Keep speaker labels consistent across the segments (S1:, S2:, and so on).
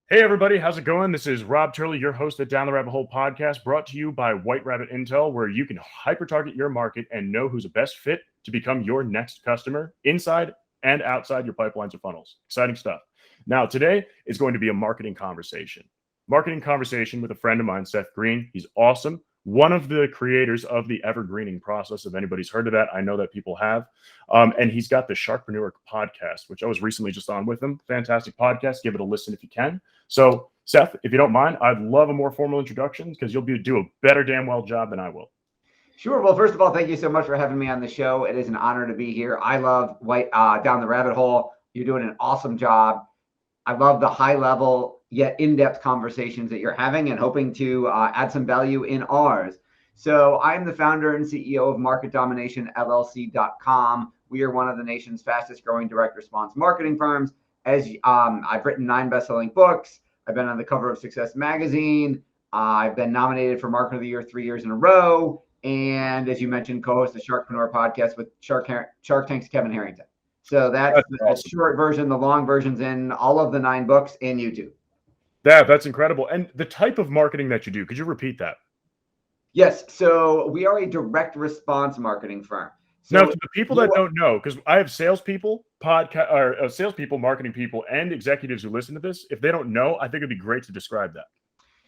S1: Hey everybody, how's it going? This is Rob Turley, your host at Down the Rabbit Hole podcast, brought to you by White Rabbit Intel, where you can hyper-target your market and know who's the best fit to become your next customer inside and outside your pipelines or funnels. Exciting stuff. Now, today is going to be a marketing conversation. Marketing conversation with a friend of mine, Seth Green. He's awesome. One of the creators of the evergreening process. If anybody's heard of that, I know that people have. And he's got the Sharkpreneur podcast, which I was recently just on with him. Fantastic podcast. Give it a listen if you can. So, Seth, if you don't mind, I'd love a more formal introduction because you'll do a better damn well job than I will.
S2: Sure. Well, first of all, thank you so much for having me on the show. It is an honor to be here. I love Down the Rabbit Hole. You're doing an awesome job. I love the high level yet in-depth conversations that you're having and hoping to add some value in ours. So I'm the founder and CEO of MarketDominationLLC.com. We are one of the nation's fastest growing direct response marketing firms. As I've written 9 best-selling books. I've been on the cover of Success Magazine. I've been nominated for Market of the Year 3 years in a row. And as you mentioned, co-host the Sharkpreneur podcast with Shark Tank's Kevin Harrington. So that's the awesome. Short version. The long version's in all of the 9 books and YouTube.
S1: That's incredible. And the type of marketing that you do, could you repeat that?
S2: Yes. So we are a direct response marketing firm. So
S1: now, to the people that don't know, because I have salespeople, salespeople, marketing people, and executives who listen to this. If they don't know, I think it'd be great to describe that.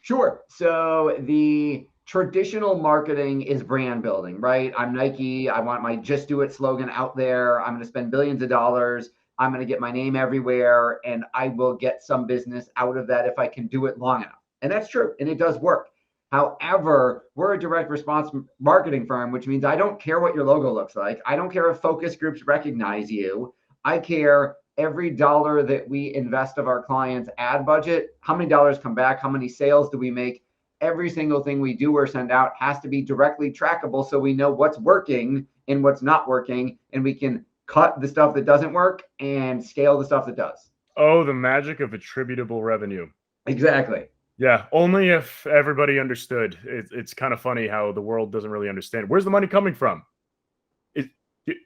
S2: Sure. So the traditional marketing is brand building, right? I'm Nike. I want my Just Do It slogan out there. I'm going to spend billions of dollars. I'm going to get my name everywhere, and I will get some business out of that if I can do it long enough. And that's true, and it does work. However, we're a direct response marketing firm, which means I don't care what your logo looks like. I don't care if focus groups recognize you. I care every dollar that we invest of our clients' ad budget, how many dollars come back, how many sales do we make? Every single thing we do or send out has to be directly trackable so we know what's working and what's not working, and we can cut the stuff that doesn't work and scale the stuff that does.
S1: Oh, the magic of attributable revenue.
S2: Exactly.
S1: Yeah, only if everybody understood. It's kind of funny how the world doesn't really understand. Where's the money coming from?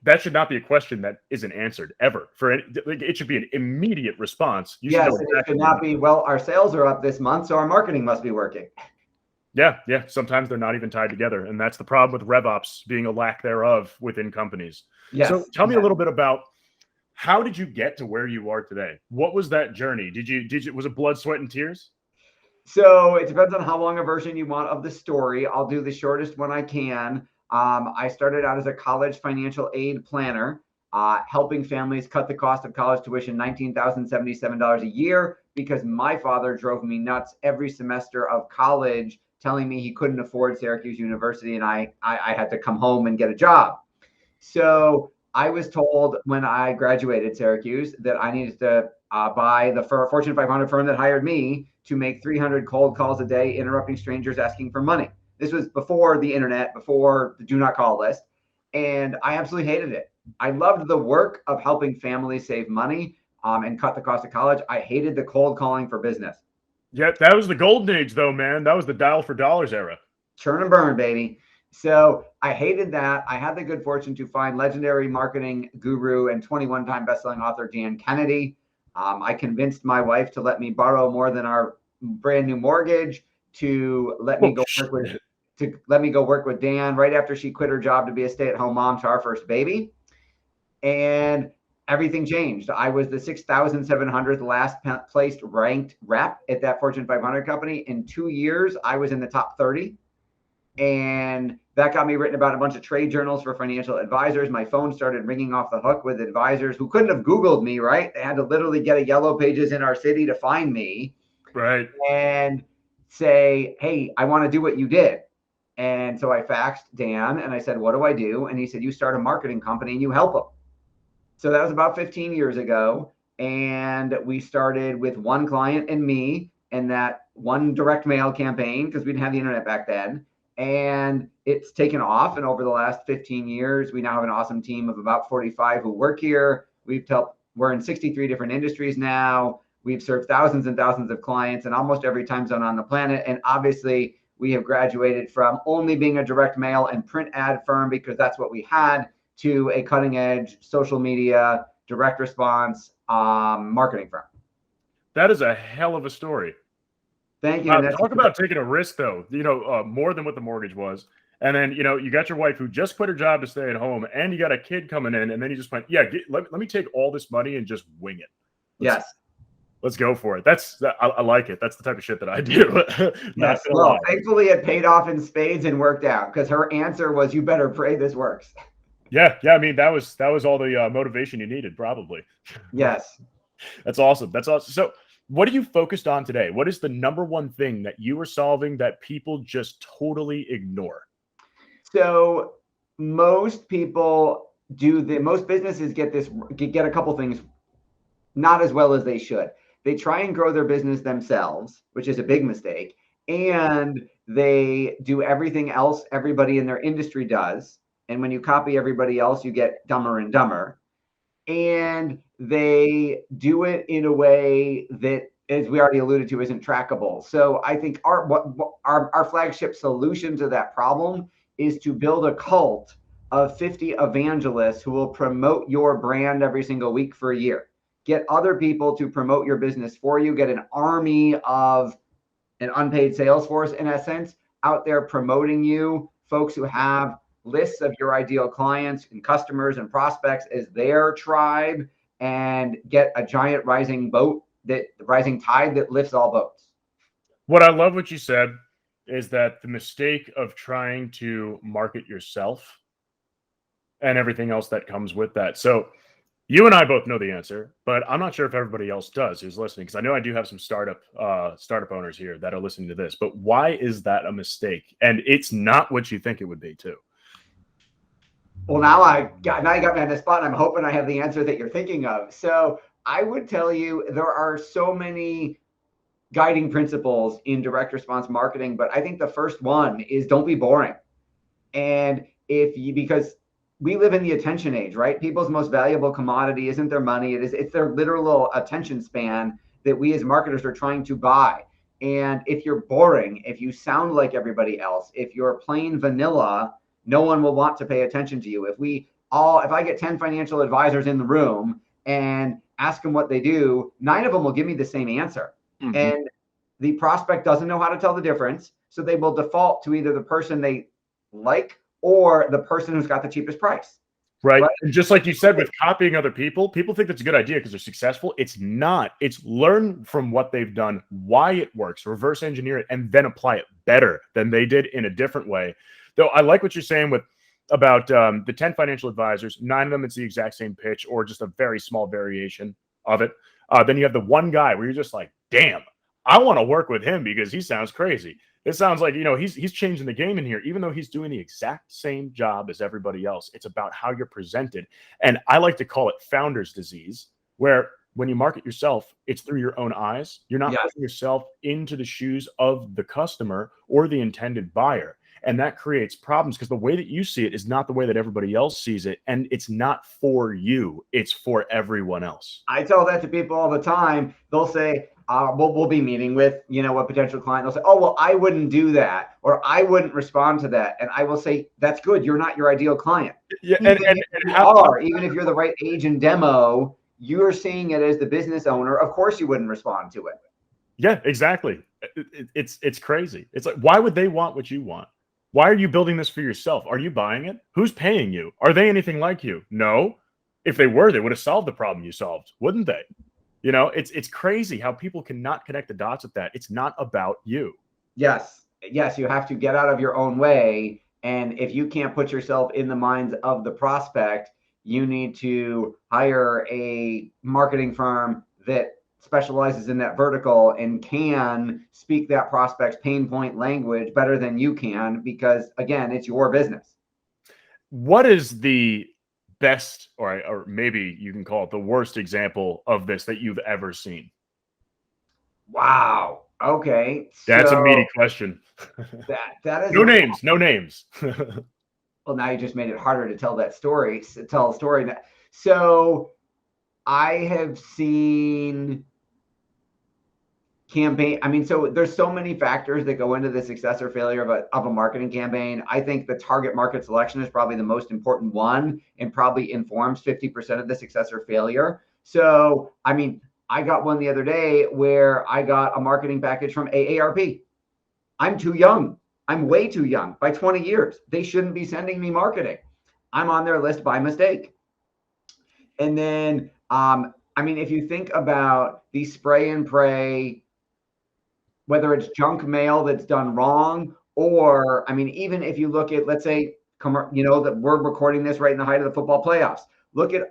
S1: That should not be a question that isn't answered ever. It should be an immediate response.
S2: Yes, it should not be, well, our sales are up this month, so our marketing must be working.
S1: Yeah. Sometimes they're not even tied together. And that's the problem with RevOps being a lack thereof within companies.
S2: Yes.
S1: So tell me a little bit about, how did you get to where you are today? What was that journey? Was it blood, sweat, and tears?
S2: So it depends on how long a version you want of the story. I'll do the shortest one I can. I started out as a college financial aid planner, helping families cut the cost of college tuition, $19,077 a year, because my father drove me nuts every semester of college, telling me he couldn't afford Syracuse University, and I had to come home and get a job. So I was told when I graduated Syracuse that I needed to buy the Fortune 500 firm that hired me to make 300 cold calls a day, interrupting strangers asking for money. This was before the internet, before the do not call list. And I absolutely hated it. I loved the work of helping families save money and cut the cost of college. I hated the cold calling for business.
S1: Yeah, that was the golden age though, man. That was the dial for dollars era.
S2: Churn and burn, baby. So I hated that. I had the good fortune to find legendary marketing guru and 21-time bestselling author Dan Kennedy. I convinced my wife to let me borrow more than our brand new mortgage to let me go work with Dan right after she quit her job to be a stay-at-home mom to our first baby. And everything changed. I was the 6,700th last placed ranked rep at that Fortune 500 company. In 2 years, I was in the top 30. And that got me written about in a bunch of trade journals for financial advisors. My phone started ringing off the hook with advisors who couldn't have Googled me, right? They had to literally get a yellow pages in our city to find me.
S1: Right.
S2: And say, hey, I want to do what you did. And so I faxed Dan and I said, what do I do? And he said, you start a marketing company and you help them. So that was about 15 years ago. And we started with one client and me and that one direct mail campaign because we didn't have the internet back then. And it's taken off. And over the last 15 years, we now have an awesome team of about 45 who work here. We're in 63 different industries now. We've served thousands and thousands of clients in almost every time zone on the planet. And obviously, we have graduated from only being a direct mail and print ad firm because that's what we had to a cutting edge social media, direct response marketing firm.
S1: That is a hell of a story.
S2: Thank you. And that's
S1: Talk about taking a risk, though, more than what the mortgage was. And then, you got your wife who just quit her job to stay at home, and you got a kid coming in, and then you just went, yeah, let me take all this money and just wing it. Let's go for it. I like it. That's the type of shit that I do.
S2: Yes. Well, thankfully it paid off in spades and worked out, because her answer was, you better pray this works.
S1: Yeah. I mean, that was all the motivation you needed, probably.
S2: Yes.
S1: That's awesome. So what are you focused on today? What is the number one thing that you are solving that people just totally ignore?
S2: So most people most businesses get a couple things not as well as they should. They try and grow their business themselves, which is a big mistake. And they do everything else everybody in their industry does. And when you copy everybody else, you get dumber and dumber. And they do it in a way that, as we already alluded to, isn't trackable. So I think our flagship solution to that problem is to build a cult of 50 evangelists who will promote your brand every single week for a year. Get other people to promote your business for you. Get an army of an unpaid sales force, in essence, out there promoting you, folks who have lists of your ideal clients and customers and prospects as their tribe, and get a giant rising tide that lifts all boats.
S1: What I love what you said is that the mistake of trying to market yourself and everything else that comes with that. So you and I both know the answer, but I'm not sure if everybody else does who's listening, because I know I do have some startup owners here that are listening to this. But why is that a mistake? And it's not what you think it would be, too.
S2: Well, now you got me on the spot, and I'm hoping I have the answer that you're thinking of. So I would tell you there are so many guiding principles in direct response marketing, but I think the first one is don't be boring. And because we live in the attention age, right? People's most valuable commodity isn't their money. It's their literal attention span that we as marketers are trying to buy. And if you're boring, if you sound like everybody else, if you're plain vanilla, no one will want to pay attention to you. If I get 10 financial advisors in the room and ask them what they do, 9 of them will give me the same answer. Mm-hmm. And the prospect doesn't know how to tell the difference. So they will default to either the person they like or the person who's got the cheapest price.
S1: Right. And just like you said, with copying other people think that's a good idea because they're successful. It's not. It's learn from what they've done, why it works, reverse engineer it, and then apply it better than they did in a different way. Though I like what you're saying about the 10 financial advisors, 9 of them, it's the exact same pitch or just a very small variation of it. Then you have the one guy where you're just like, damn, I want to work with him because he sounds crazy. It sounds like, he's changing the game in here, even though he's doing the exact same job as everybody else. It's about how you're presented. And I like to call it founder's disease, where when you market yourself, it's through your own eyes. You're not putting yourself into the shoes of the customer or the intended buyer. And that creates problems because the way that you see it is not the way that everybody else sees it. And it's not for you. It's for everyone else.
S2: I tell that to people all the time. They'll say, we'll be meeting with, a potential client. They'll say, oh, well, I wouldn't do that, or I wouldn't respond to that. And I will say, that's good. You're not your ideal client. Yeah, even if you're the right age and demo, you're seeing it as the business owner. Of course you wouldn't respond to it.
S1: Yeah, exactly. It's crazy. It's like, why would they want what you want? Why are you building this for yourself? Are you buying it? Who's paying you? Are they anything like you? No. If they were, they would have solved the problem you solved, wouldn't they? It's crazy how people cannot connect the dots with that. It's not about you.
S2: Yes, you have to get out of your own way. And if you can't put yourself in the minds of the prospect, you need to hire a marketing firm that specializes in that vertical and can speak that prospect's pain point language better than you can, because again, it's your business.
S1: What is the best, or maybe you can call it the worst example of this that you've ever seen?
S2: Wow. Okay.
S1: That's a meaty question.
S2: That is
S1: no names.
S2: Well, now you just made it harder to tell a story. So I have seen campaign. So there's so many factors that go into the success or failure of a marketing campaign. I think the target market selection is probably the most important one and probably informs 50% of the success or failure. So, I I got one the other day where I got a marketing package from AARP. I'm too young. I'm way too young by 20 years. They shouldn't be sending me marketing. I'm on their list by mistake. And then, I mean, if you think about the spray and pray, whether it's junk mail that's done wrong, or, I mean, even if you look at, let's say, that we're recording this right in the height of the football playoffs. Look at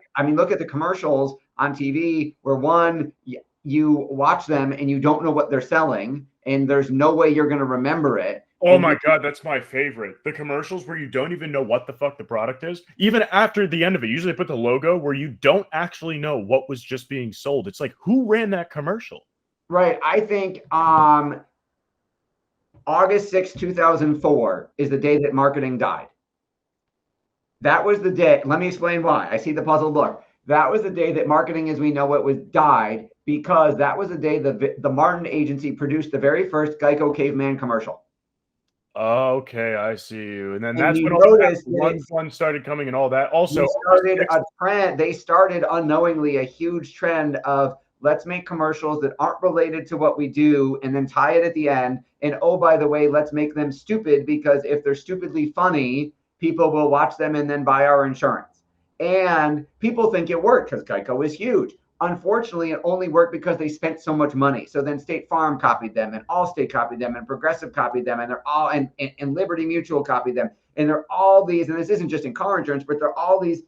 S2: the commercials on TV where one, you watch them and you don't know what they're selling, and there's no way you're going to remember it.
S1: Oh my God, that's my favorite. The commercials where you don't even know what the fuck the product is. Even after the end of it, usually they put the logo where you don't actually know what was just being sold. It's like, who ran that commercial?
S2: Right. I think August 6, 2004 is the day that marketing died. That was the day. Let me explain why. I see the puzzled look. That was the day that marketing as we know it died, because that was the day the Martin Agency produced the very first Geico Caveman commercial.
S1: Okay, I see you. And then
S2: And
S1: that's
S2: you
S1: when all
S2: notice
S1: the one started coming and all that. Also,
S2: they started unknowingly a huge trend of let's make commercials that aren't related to what we do and then tie it at the end. And oh, by the way, let's make them stupid, because if they're stupidly funny, people will watch them and then buy our insurance. And people think it worked because Geico is huge. Unfortunately, it only worked because they spent so much money. So then State Farm copied them, and Allstate copied them, and Progressive copied them, and they're all and Liberty Mutual copied them. And they're all these, and this isn't just in car insurance, but they're all these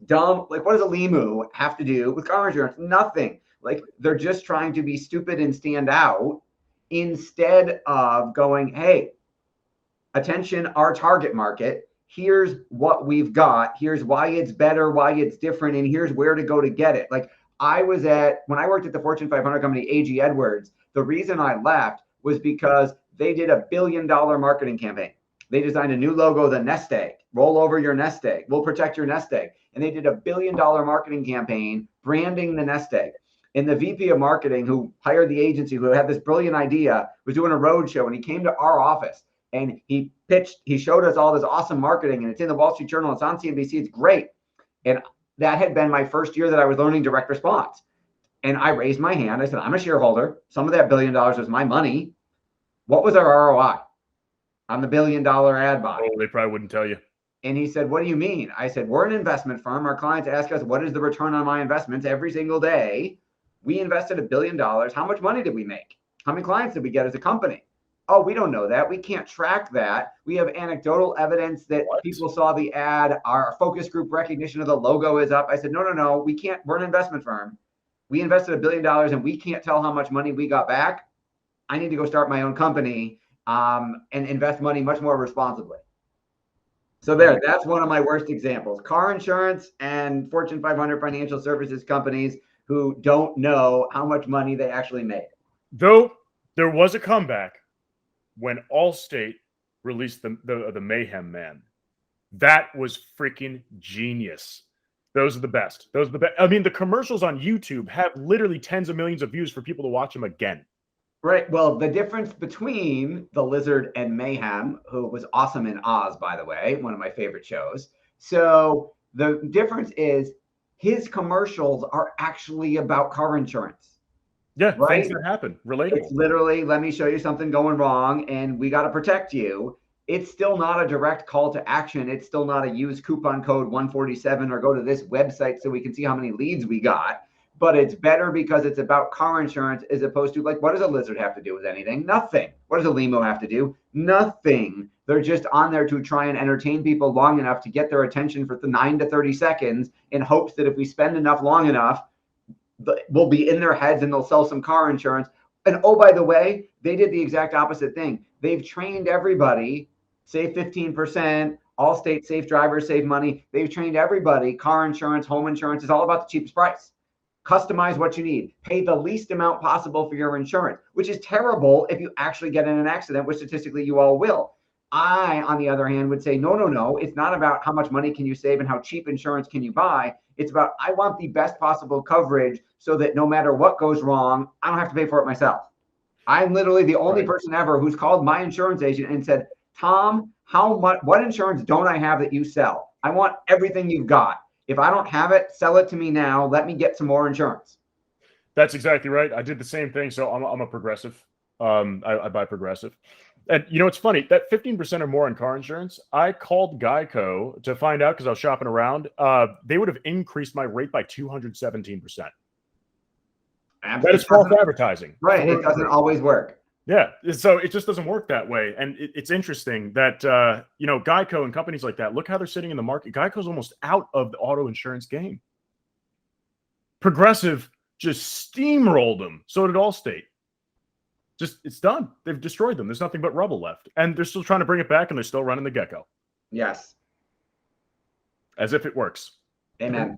S2: dumb, like, what does a limo have to do with car insurance? Nothing. Like, they're just trying to be stupid and stand out instead of going, hey, attention, our target market. Here's what we've got. Here's why it's better, why it's different, and here's where to go to get it. Like, when I worked at the Fortune 500 company, AG Edwards, the reason I left was because they did $1 billion marketing campaign. They designed a new logo, the nest egg. Roll over your nest egg. We'll protect your nest egg. And they did $1 billion marketing campaign branding the nest egg. And the VP of marketing who hired the agency, who had this brilliant idea, was doing a road show, and he came to our office and he showed us all this awesome marketing, and it's in the Wall Street Journal. It's on CNBC. It's great. And that had been my first year that I was learning direct response. And I raised my hand. I said, I'm a shareholder. Some of that $1 billion was my money. What was our ROI on the $1 billion ad buy?
S1: Oh, they probably wouldn't tell you.
S2: And he said, what do you mean? I said, we're an investment firm. Our clients ask us, what is the return on my investments every single day? We invested $1 billion. How much money did we make? How many clients did we get as a company? Oh, we don't know that. We can't track that. We have anecdotal evidence that people saw the ad. Our focus group recognition of the logo is up. I said, no. We can't. We're an investment firm. We invested $1 billion and we can't tell how much money we got back. I need to go start my own company and invest money much more responsibly. So that's one of my worst examples. Car insurance and Fortune 500 financial services companies who don't know how much money they actually made.
S1: Though there was a comeback when Allstate released the Mayhem Man. That was freaking genius. Those are the best. I mean, the commercials on YouTube have literally tens of millions of views for people to watch them again.
S2: Right. Well, the difference between the Lizard and Mayhem, who was awesome in Oz, by the way, one of my favorite shows. So the difference is his commercials are actually about car insurance.
S1: Yeah, right? Things that happen. Relatable.
S2: It's literally, let me show you something going wrong and we got to protect you. It's still not a direct call to action. It's still not a use coupon code 147 or go to this website so we can see how many leads we got. But it's better because it's about car insurance as opposed to, like, what does a Lizard have to do with anything? Nothing. What does a limo have to do? Nothing. They're just on there to try and entertain people long enough to get their attention for the 9 to 30 seconds in hopes that if we spend enough long enough, we'll be in their heads and they'll sell some car insurance. And oh, by the way, they did the exact opposite thing. They've trained everybody, save 15%, Allstate, safe drivers, save money. They've trained everybody. Car insurance, home insurance is all about the cheapest price. Customize what you need. Pay the least amount possible for your insurance, which is terrible if you actually get in an accident, which statistically you all will. I, on the other hand, would say, no. It's not about how much money can you save and how cheap insurance can you buy. It's about, I want the best possible coverage so that no matter what goes wrong, I don't have to pay for it myself. I'm literally the only person ever who's called my insurance agent and said, Tom, what insurance don't I have that you sell? I want everything you've got. If I don't have it, sell it to me now. Let me get some more insurance.
S1: That's exactly right. I did the same thing. So I'm a progressive. I buy progressive. And you know, it's funny that 15% or more on car insurance. I called Geico to find out because I was shopping around. They would have increased my rate by 217%. That is false advertising.
S2: Right. It doesn't always work.
S1: Yeah. So it just doesn't work that way. And it's interesting that, you know, Geico and companies like that, look how they're sitting in the market. Geico's almost out of the auto insurance game. Progressive just steamrolled them. So did Allstate. Just, it's done. They've destroyed them. There's nothing but rubble left. And they're still trying to bring it back, and they're still running the gecko.
S2: Yes.
S1: As if it works.
S2: Amen.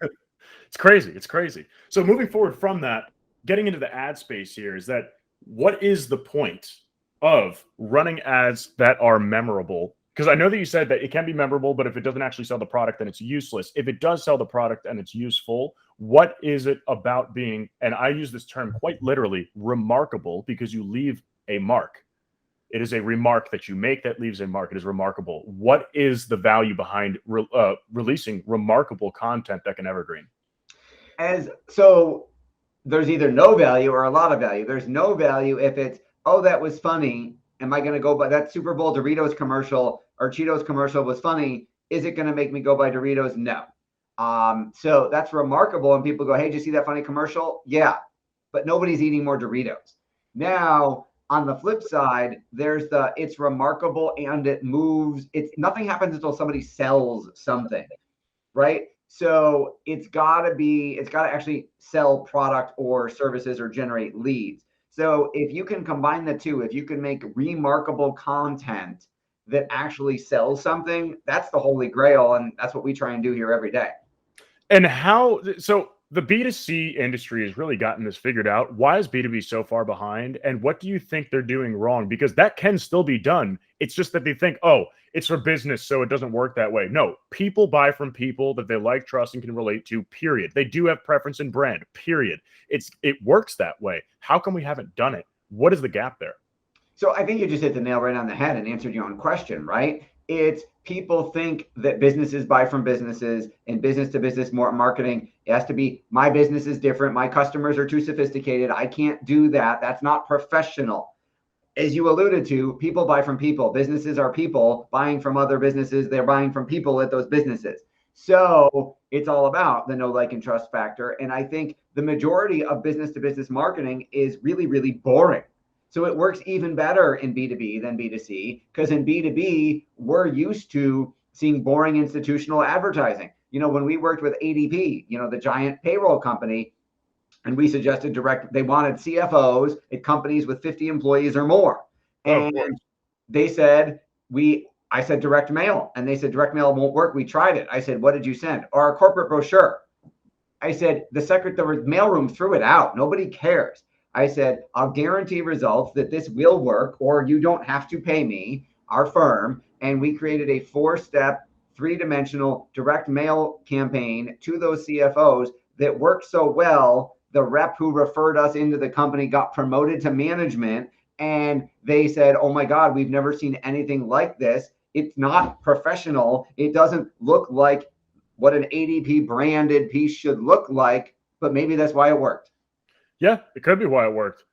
S1: It's crazy. It's crazy. So moving forward from that, getting into the ad space here is that what is the point of running ads that are memorable? Because I know that you said that it can be memorable, but if it doesn't actually sell the product, then it's useless. If it does sell the product and it's useful, what is it about being, and I use this term quite literally, remarkable, because you leave a mark. It is a remark that you make that leaves a mark. It is remarkable. What is the value behind releasing remarkable content that can evergreen?
S2: So there's either no value or a lot of value. There's no value if it's, oh, that was funny. Am I going to go by that Super Bowl Doritos commercial or Cheetos commercial was funny? Is it going to make me go buy Doritos? No. So that's remarkable. And people go, hey, did you see that funny commercial? Yeah. But nobody's eating more Doritos. Now, on the flip side, there's it's remarkable and it moves. Nothing happens until somebody sells something, right? So it's got to actually sell product or services or generate leads. So if you can combine the two, if you can make remarkable content that actually sells something, that's the holy grail. And that's what we try and do here every day.
S1: And so the B2C industry has really gotten this figured out. Why is B2B so far behind? And what do you think they're doing wrong? Because that can still be done. It's just that they think, oh, it's for business, so it doesn't work that way. No, people buy from people that they like, trust, and can relate to, period. They do have preference in brand, period. It works that way. How come we haven't done it? What is the gap there?
S2: So I think you just hit the nail right on the head and answered your own question, right? It's people think that businesses buy from businesses and business to business marketing. It has to be, my business is different. My customers are too sophisticated. I can't do that. That's not professional. As you alluded to, people buy from people. Businesses are people buying from other businesses. They're buying from people at those businesses. So it's all about the know, like, and trust factor. And I think the majority of business to business marketing is really, really boring. So it works even better in B2B than B2C, because in B2B, we're used to seeing boring institutional advertising. You know, when we worked with ADP, you know, the giant payroll company, and we suggested they wanted CFOs at companies with 50 employees or more. And they said, I said direct mail. And they said, direct mail won't work. We tried it. I said, what did you send? Our corporate brochure. I said, the mailroom threw it out. Nobody cares. I said, I'll guarantee results that this will work, or you don't have to pay me, our firm. And we created a 4-step, 3-dimensional direct mail campaign to those CFOs that worked so well. The rep who referred us into the company got promoted to management, and they said, oh my God, we've never seen anything like this. It's not professional. It doesn't look like what an ADP branded piece should look like, but maybe that's why it worked.
S1: Yeah, it could be why it worked.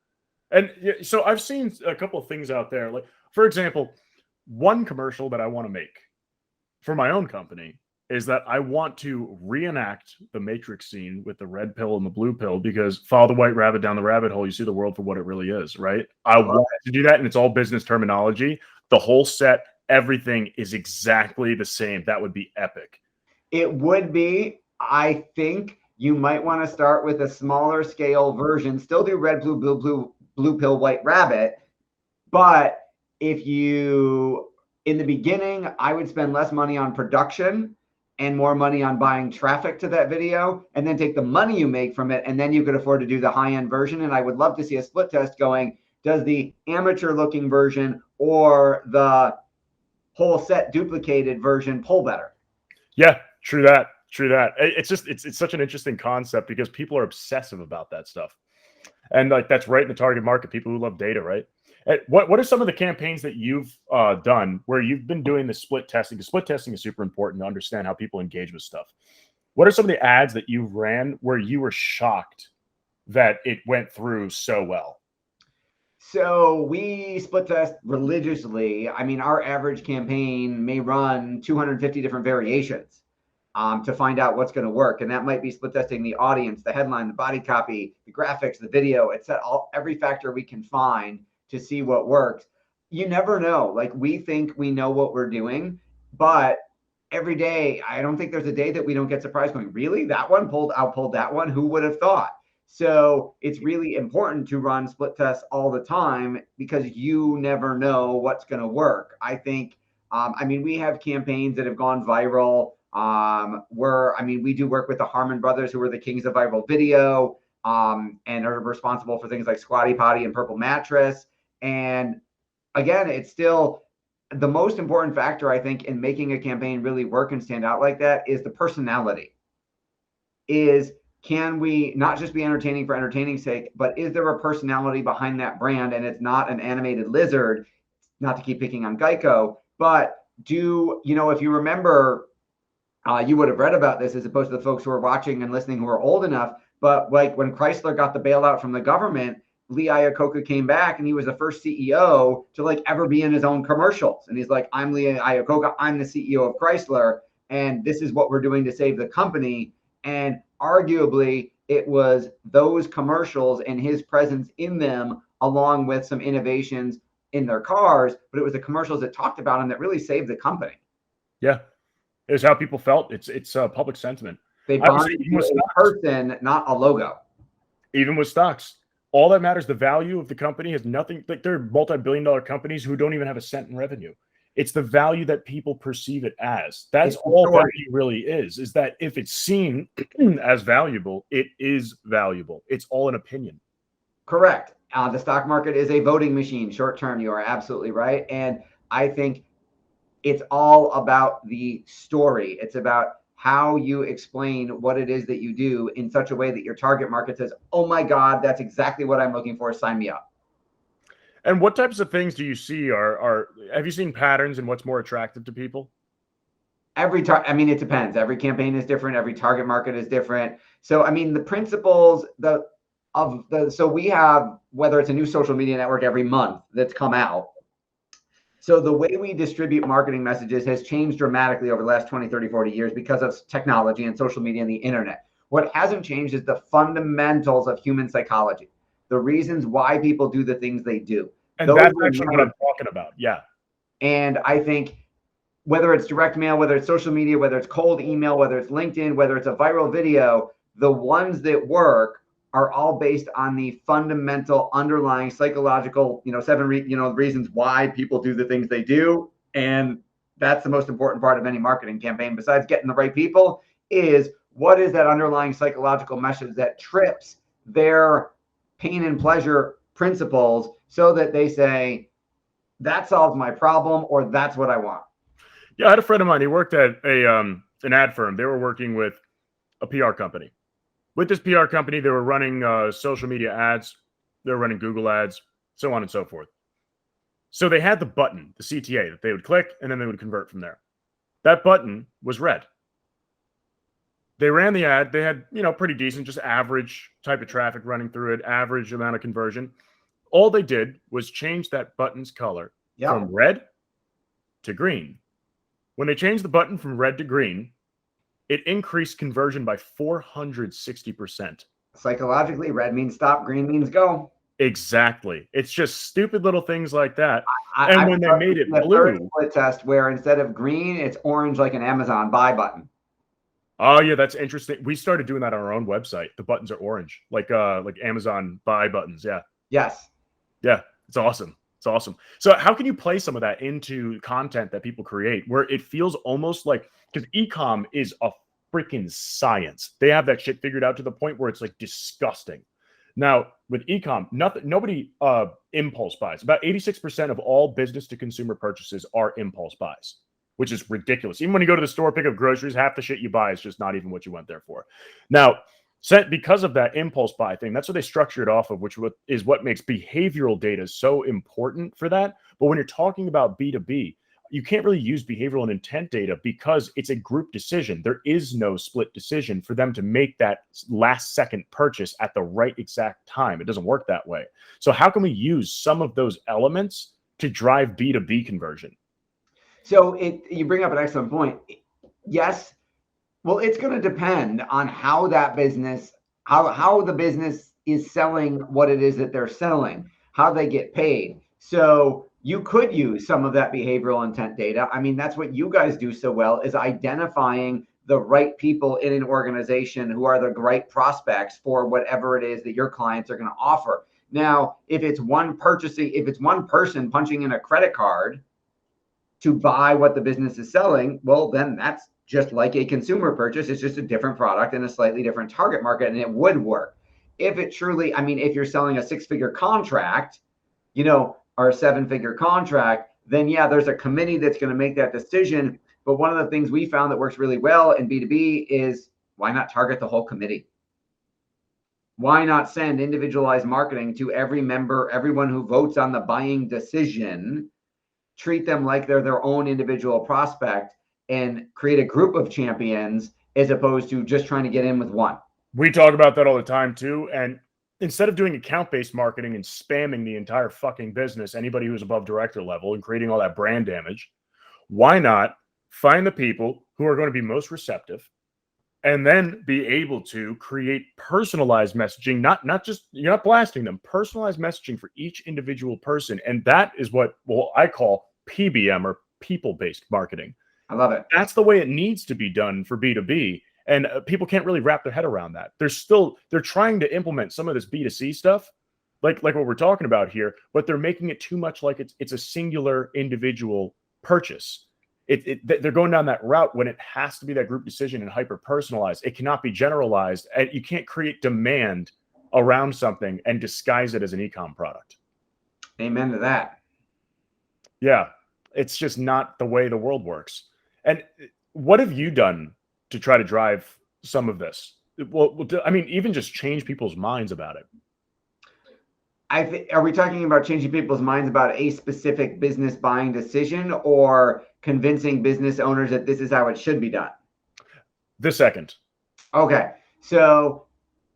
S1: And so I've seen a couple of things out there. Like, for example, one commercial that I want to make for my own company is that I want to reenact the Matrix scene with the red pill and the blue pill, because follow the white rabbit down the rabbit hole, you see the world for what it really is, right? I want to do that, and it's all business terminology. The whole set, everything is exactly the same. That would be epic.
S2: It would be. I think you might want to start with a smaller scale version, still do red, blue pill, white rabbit. But if you, in the beginning, I would spend less money on production and more money on buying traffic to that video, and then take the money you make from it, and then you could afford to do the high-end version. And I would love to see a split test going, does the amateur looking version or the whole set duplicated version pull better?
S1: Yeah, true that. It's such an interesting concept, because people are obsessive about that stuff. And like, that's right in the target market, people who love data, right? What are some of the campaigns that you've done where you've been doing the split testing? Because split testing is super important to understand how people engage with stuff. What are some of the ads that you ran where you were shocked that it went through so well?
S2: So we split test religiously. I mean, our average campaign may run 250 different variations to find out what's going to work. And that might be split testing the audience, the headline, the body copy, the graphics, the video, every factor we can find to see what works. You never know. Like, we think we know what we're doing, but every day, I don't think there's a day that we don't get surprised going, really? That one pulled that one? Who would have thought? So it's really important to run split tests all the time because you never know what's going to work. I think, I mean, we have campaigns that have gone viral. We do work with the Harmon brothers, who are the kings of viral video, and are responsible for things like Squatty Potty and Purple Mattress. And again, it's still the most important factor, I think, in making a campaign really work and stand out like that is the personality. Can we not just be entertaining for entertaining's sake, but is there a personality behind that brand? And it's not an animated lizard, not to keep picking on Geico, but if you remember, you would have read about this as opposed to the folks who are watching and listening who are old enough. But like when Chrysler got the bailout from the government, Lee Iacocca came back and he was the first CEO to ever be in his own commercials. And he's like, I'm Lee Iacocca, I'm the CEO of Chrysler, and this is what we're doing to save the company. And arguably, it was those commercials and his presence in them, along with some innovations in their cars, but it was the commercials that talked about him that really saved the company.
S1: Yeah, it's how people felt. It's public sentiment.
S2: They bought a person, not a logo.
S1: Even with stocks, all that matters, the value of the company has nothing. Like, they're multi-billion-dollar companies who don't even have a cent in revenue. It's the value that people perceive it as. That's all value really is that if it's seen as valuable, it is valuable. It's all an opinion.
S2: Correct. The stock market is a voting machine. Short term, you are absolutely right. And I think it's all about the story. It's about how you explain what it is that you do in such a way that your target market says, oh my God, that's exactly what I'm looking for. Sign me up.
S1: And what types of things do you see have you seen patterns in what's more attractive to people?
S2: It depends. Every campaign is different. Every target market is different. So, the principles so we have, whether it's a new social media network every month that's come out. So the way we distribute marketing messages has changed dramatically over the last 20, 30, 40 years because of technology and social media and the internet. What hasn't changed is the fundamentals of human psychology, the reasons why people do the things they do.
S1: And that's actually what I'm talking about. Yeah.
S2: And I think whether it's direct mail, whether it's social media, whether it's cold email, whether it's LinkedIn, whether it's a viral video, the ones that work are all based on the fundamental underlying psychological, 7 reasons why people do the things they do. And that's the most important part of any marketing campaign, besides getting the right people, is what is that underlying psychological message that trips their pain and pleasure principles so that they say, that solves my problem, or that's what I want.
S1: Yeah, I had a friend of mine. He worked at an ad firm. They were working with a PR company. With this PR company, they were running social media ads. They were running Google ads, so on and so forth. So they had the button, the CTA, that they would click, and then they would convert from there. That button was red. They ran the ad. They had, pretty decent, just average type of traffic running through it, average amount of conversion. All they did was change that button's color from red to green. When they changed the button from red to green, it increased conversion by 460%.
S2: Psychologically, red means stop, green means go.
S1: Exactly. It's just stupid little things like that. And when they made it blue,
S2: split test where instead of green, it's orange, like an Amazon buy button.
S1: Oh yeah, that's interesting. We started doing that on our own website. The buttons are orange, like Amazon buy buttons. Yeah.
S2: Yes.
S1: Yeah, it's awesome. It's awesome. So how can you play some of that into content that people create where it feels almost like, because e-com is a freaking science. They have that shit figured out to the point where it's like disgusting. Now with e-com, nobody impulse buys. About 86% of all business to consumer purchases are impulse buys, which is ridiculous. Even when you go to the store, pick up groceries, half the shit you buy is just not even what you went there for. Now, because of that impulse buy thing, that's what they structure it off of, which is what makes behavioral data so important for that. But when you're talking about B2B, you can't really use behavioral and intent data because it's a group decision. There is no split decision for them to make that last second purchase at the right exact time. It doesn't work that way. So how can we use some of those elements to drive B2B conversion?
S2: So you bring up an excellent point. Yes. Well, it's going to depend on how that business, how the business is selling what it is that they're selling, how they get paid. So you could use some of that behavioral intent data. I mean, that's what you guys do so well, is identifying the right people in an organization who are the right prospects for whatever it is that your clients are going to offer. Now, if it's one person punching in a credit card to buy what the business is selling, well, then that's just like a consumer purchase. It's just a different product and a slightly different target market, and it would work. If it truly, I mean, if you're selling a 6-figure contract, or a 7-figure contract, then yeah, there's a committee that's going to make that decision. But one of the things we found that works really well in B2B is, why not target the whole committee? Why not send individualized marketing to every member, everyone who votes on the buying decision, treat them like they're their own individual prospect, and create a group of champions as opposed to just trying to get in with one.
S1: We talk about that all the time too. And instead of doing account-based marketing and spamming the entire fucking business, anybody who's above director level, and creating all that brand damage, why not find the people who are going to be most receptive and then be able to create personalized messaging, not just, you're not blasting them, personalized messaging for each individual person. And that is what I call PBM, or people-based marketing.
S2: I love it.
S1: That's the way it needs to be done for B2B. And people can't really wrap their head around that. They're trying to implement some of this B2C stuff, like what we're talking about here, but they're making it too much like it's a singular individual purchase. They're going down that route when it has to be that group decision and hyper personalized. It cannot be generalized, and you can't create demand around something and disguise it as an e-com product.
S2: Amen to that.
S1: Yeah, it's just not the way the world works. And what have you done to try to drive some of this? Well, I mean, even just change people's minds about it.
S2: Are we talking about changing people's minds about a specific business buying decision, or convincing business owners that this is how it should be done?
S1: The second.
S2: Okay. So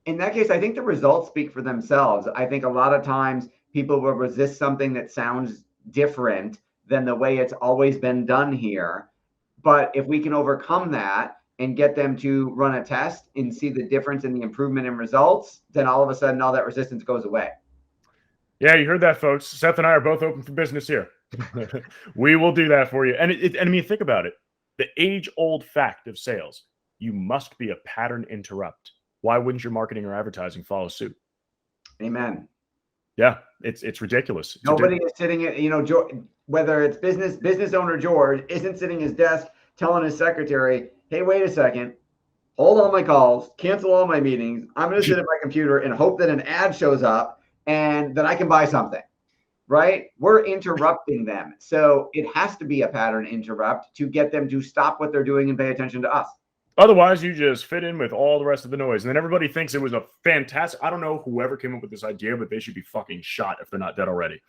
S2: in that case, I think the results speak for themselves. I think a lot of times people will resist something that sounds different than the way it's always been done here. But if we can overcome that and get them to run a test and see the difference in the improvement in results, then all of a sudden all that resistance goes away.
S1: Yeah, you heard that, folks. Seth and I are both open for business here. We will do that for you. And I mean, think about it. The age-old fact of sales: you must be a pattern interrupt. Why wouldn't your marketing or advertising follow suit?
S2: Amen.
S1: Yeah, it's ridiculous.
S2: Nobody is sitting at, whether it's business owner George isn't sitting at his desk telling his secretary, hey, wait a second, hold all my calls, cancel all my meetings. I'm going to sit at my computer and hope that an ad shows up and that I can buy something, right? We're interrupting them. So it has to be a pattern interrupt to get them to stop what they're doing and pay attention to us.
S1: Otherwise, you just fit in with all the rest of the noise. And then everybody thinks it was a fantastic, I don't know whoever came up with this idea, but they should be fucking shot if they're not dead already.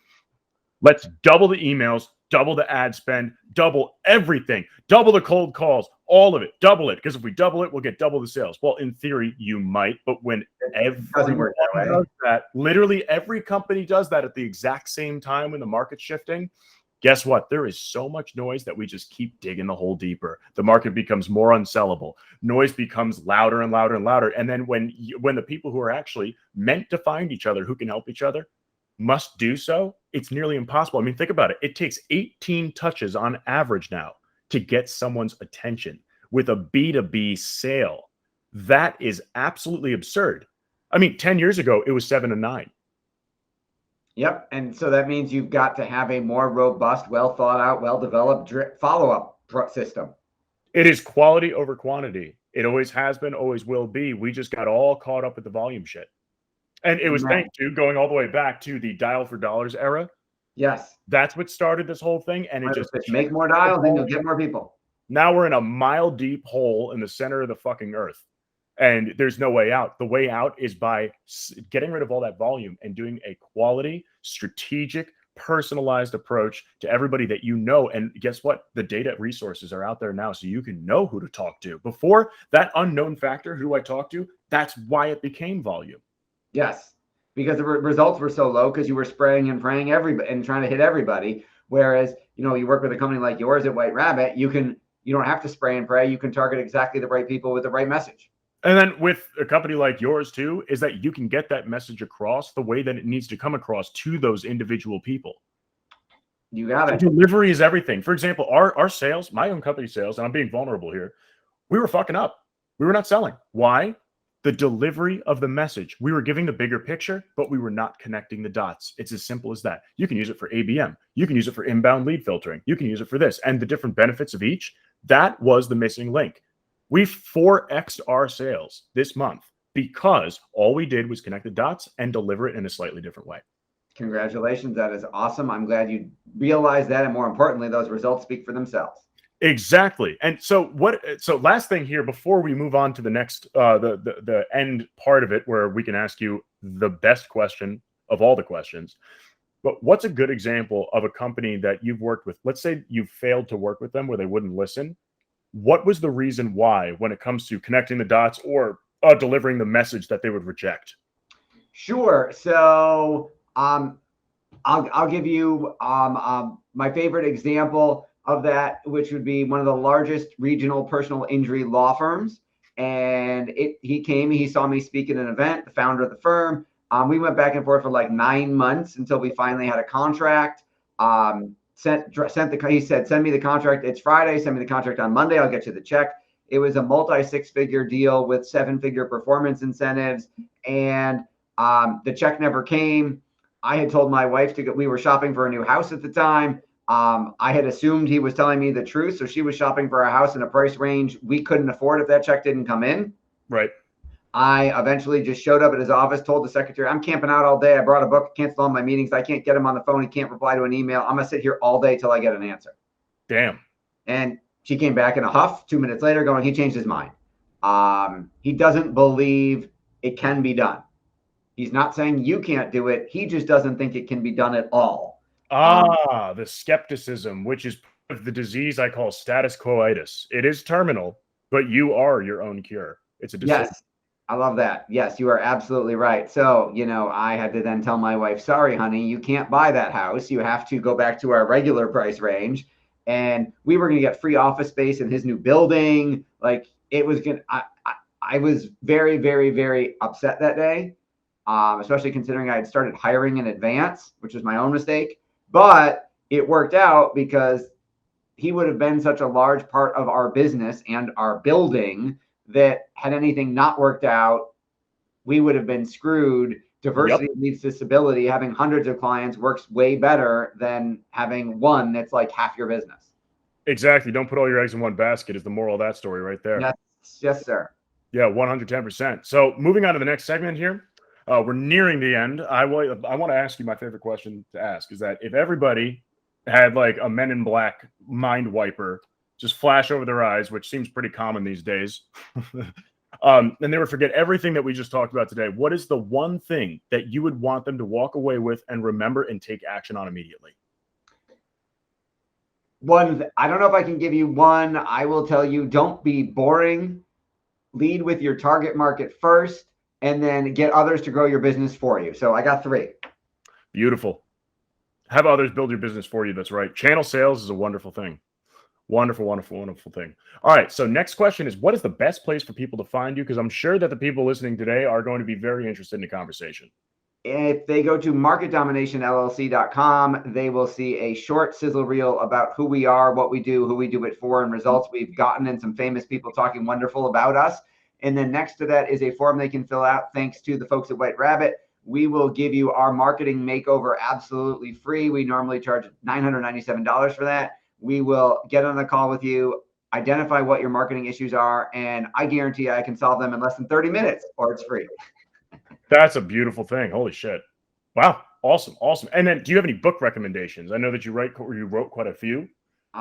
S1: Let's double the emails, double the ad spend, double everything, double the cold calls, all of it, double it. Because if we double it, we'll get double the sales. Well, in theory, you might, but when everyone does that, literally every company does that at the exact same time when the market's shifting, guess what? There is so much noise that we just keep digging the hole deeper. The market becomes more unsellable. Noise becomes louder and louder and louder. And then when the people who are actually meant to find each other, who can help each other, must do so, it's nearly impossible. I mean, think about it. It takes 18 touches on average now to get someone's attention with a B2B sale. That is absolutely absurd. I mean, 10 years ago, it was 7 to 9.
S2: Yep. And so that means you've got to have a more robust, well thought out, well developed follow-up system.
S1: It is quality over quantity. It always has been, always will be. We just got all caught up with the volume shit. And it was thanks to going all the way back to the dial for dollars era.
S2: Yes.
S1: That's what started this whole thing. And it just
S2: make more dials and you'll get more people.
S1: Now we're in a mile deep hole in the center of the fucking earth. And there's no way out. The way out is by getting rid of all that volume and doing a quality, strategic, personalized approach to everybody that you know. And guess what? The data resources are out there now, so you can know who to talk to. Before, that unknown factor, who do I talk to? That's why it became volume.
S2: Yes, because the results were so low because you were spraying and praying everybody and trying to hit everybody. Whereas, you work with a company like yours at White Rabbit, you don't have to spray and pray. You can target exactly the right people with the right message.
S1: And then with a company like yours too, is that you can get that message across the way that it needs to come across to those individual people.
S2: You got it.
S1: Delivery is everything. For example, our sales, my own company sales, and I'm being vulnerable here, we were fucking up. We were not selling. Why? The delivery of the message. We were giving the bigger picture, but we were not connecting the dots. It's as simple as that. You can use it for ABM. You can use it for inbound lead filtering. You can use it for this. And the different benefits of each, that was the missing link. We 4x'd our sales this month because all we did was connect the dots and deliver it in a slightly different way.
S2: Congratulations. That is awesome. I'm glad you realized that. And more importantly, those results speak for themselves.
S1: Exactly. And so last thing here before we move on to the next the end part of it, where we can ask you the best question of all the questions. But what's a good example of a company that you've worked with? Let's say you failed to work with them where they wouldn't listen. What was the reason why when it comes to connecting the dots or delivering the message that they would reject?
S2: Sure. So I'll give you my favorite example of that, which would be one of the largest regional personal injury law firms. And he saw me speak at an event, the founder of the firm. We went back and forth for like 9 months until we finally had a contract. He said, send me the contract. It's Friday. Send me the contract on Monday. I'll get you the check. It was a multi-6-figure deal with 7-figure performance incentives. And the check never came. I had told my wife we were shopping for a new house at the time. I had assumed he was telling me the truth. So she was shopping for a house in a price range we couldn't afford if that check didn't come in.
S1: Right.
S2: I eventually just showed up at his office, told the secretary, I'm camping out all day. I brought a book, canceled all my meetings. I can't get him on the phone. He can't reply to an email. I'm going to sit here all day till I get an answer.
S1: Damn.
S2: And she came back in a huff 2 minutes later going, he changed his mind. He doesn't believe it can be done. He's not saying you can't do it. He just doesn't think it can be done at all.
S1: The skepticism, which is the disease I call status quoitis. It is terminal, but you are your own cure. It's a decision.
S2: Yes. I love that. Yes, you are absolutely right. So, I had to then tell my wife, sorry, honey, you can't buy that house. You have to go back to our regular price range. And we were going to get free office space in his new building. Like it was going to, I was very, very, very upset that day, especially considering I had started hiring in advance, which was my own mistake. But it worked out because he would have been such a large part of our business and our building that had anything not worked out, we would have been screwed. Diversity leads to stability. Having hundreds of clients works way better than having one that's like half your business.
S1: Exactly. Don't put all your eggs in one basket is the moral of that story right there.
S2: Yes, sir.
S1: Yeah, 110%. So moving on to the next segment here, we're nearing the end. I want to ask you my favorite question to ask is that if everybody had like a Men in Black mind wiper just flash over their eyes, which seems pretty common these days. And they would forget everything that we just talked about today. What is the one thing that you would want them to walk away with and remember and take action on immediately?
S2: I don't know if I can give you one. I will tell you, don't be boring. Lead with your target market first, and then get others to grow your business for you. So I got 3.
S1: Beautiful. Have others build your business for you. That's right. Channel sales is a wonderful thing. Wonderful, wonderful, wonderful thing. All right. So next question is, what is the best place for people to find you? Because I'm sure that the people listening today are going to be very interested in the conversation.
S2: If they go to marketdominationllc.com, they will see a short sizzle reel about who we are, what we do, who we do it for, and results we've gotten, and some famous people talking wonderful about us. And then next to that is a form they can fill out. Thanks to the folks at White Rabbit, we will give you our marketing makeover absolutely free. We normally charge $997 for that. We will get on a call with you, identify what your marketing issues are, and I guarantee I can solve them in less than 30 minutes, or it's free.
S1: That's a beautiful thing. Holy shit. Wow. Awesome. Awesome. And then do you have any book recommendations? I know that you wrote quite a few.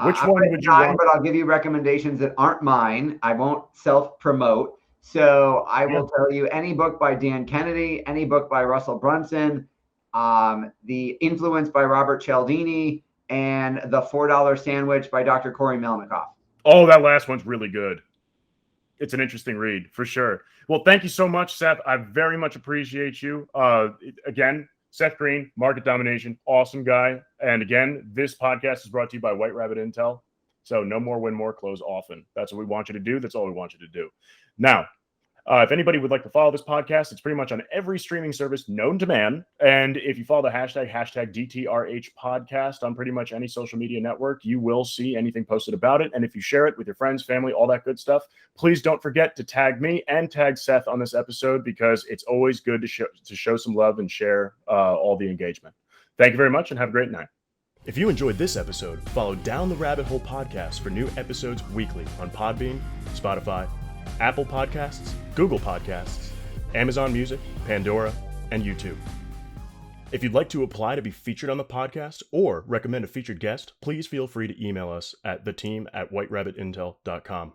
S1: Which one would you want?
S2: But I'll give you recommendations that aren't mine. I won't self-promote. So I will tell you any book by Dan Kennedy, any book by Russell Brunson, The Influence by Robert Cialdini, and The $4 Sandwich by Dr. Corey Melnikoff.
S1: Oh, that last one's really good. It's an interesting read for sure. Well, thank you so much, Seth. I very much appreciate you. Again, Seth Green, Market Domination, awesome guy. And again, this podcast is brought to you by White Rabbit Intel. So no more, win more, close often. That's what we want you to do. That's all we want you to do. Now, if anybody would like to follow this podcast, it's pretty much on every streaming service known to man. And if you follow the hashtag DTRH podcast on pretty much any social media network, you will see anything posted about it. And if you share it with your friends, family, all that good stuff, please don't forget to tag me and tag Seth on this episode, because it's always good to show some love and share all the engagement. Thank you very much and have a great night. If you enjoyed this episode, follow Down the Rabbit Hole podcast for new episodes weekly on Podbean, Spotify, Apple Podcasts, Google Podcasts, Amazon Music, Pandora, and YouTube. If you'd like to apply to be featured on the podcast or recommend a featured guest, please feel free to email us at theteam@whiterabbitintel.com.